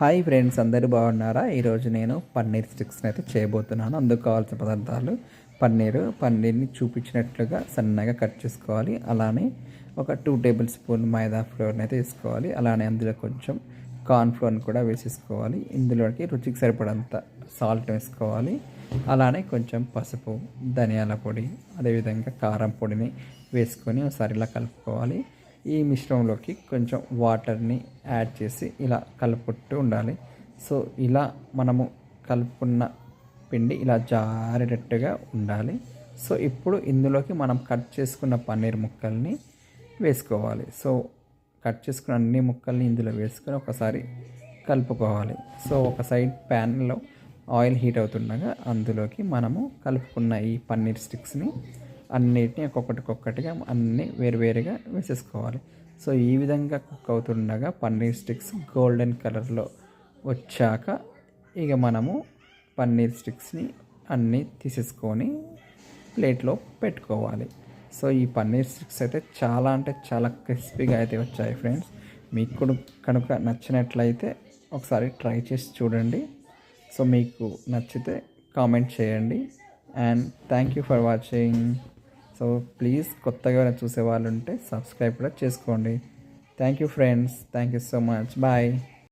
Hi friends, అందరూ బాగున్నారా? ఈరోజు నేను పన్నీర్ స్టిక్స్ని అయితే చేయబోతున్నాను. అందుకు కావాల్సిన పదార్థాలు పన్నీర్ని చూపించినట్లుగా సన్నగా కట్ చేసుకోవాలి. అలానే ఒక 2 టేబుల్ స్పూన్ మైదా ఫ్లోర్ని అయితే వేసుకోవాలి. అలానే అందులో కొంచెం కార్న్ ఫ్లోర్ని కూడా వేసేసుకోవాలి. ఇందులోకి రుచికి సరిపడంత సాల్ట్ వేసుకోవాలి. అలానే కొంచెం పసుపు, ధనియాల పొడి, అదేవిధంగా కారం పొడిని వేసుకొని ఒకసారి ఇలా కలుపుకోవాలి. ఈ మిశ్రమంలోకి కొంచెం వాటర్ని యాడ్ చేసి ఇలా కలుపుతూ ఉండాలి. సో ఇలా మనము కలుపుకున్న పిండి ఇలా జారేటట్టుగా ఉండాలి. సో ఇప్పుడు ఇందులోకి మనం కట్ చేసుకున్న పన్నీర్ ముక్కల్ని వేసుకోవాలి. సో కట్ చేసుకున్న అన్ని ముక్కల్ని ఇందులో వేసుకొని ఒకసారి కలుపుకోవాలి. సో ఒక సైడ్ ప్యాన్లో ఆయిల్ హీట్ అవుతుండగా అందులోకి మనము కలుపుకున్న ఈ పన్నీర్ స్టిక్స్ని అన్నిటిని ఒక్కొక్కటిగా అన్నీ వేరువేరుగా వేసేసుకోవాలి. సో ఈ విధంగా కుక్ అవుతుండగా పన్నీర్ స్టిక్స్ గోల్డెన్ కలర్లో వచ్చాక ఇక మనము పన్నీర్ స్టిక్స్ని అన్నీ తీసేసుకొని ప్లేట్లో పెట్టుకోవాలి. సో ఈ పన్నీర్ స్టిక్స్ అయితే చాలా అంటే చాలా క్రిస్పీగా అయితే వచ్చాయి ఫ్రెండ్స్. మీకు కూడా కనుక నచ్చినట్లయితే ఒకసారి ట్రై చేసి చూడండి. సో మీకు నచ్చితే కామెంట్ చేయండి. And thank you for watching. So please కొత్తగా ఎవరైనా చూసే వాళ్ళు ఉంటే సబ్స్క్రైబ్ కూడా చేసుకోండి. Thank you friends. Thank you so much. Bye.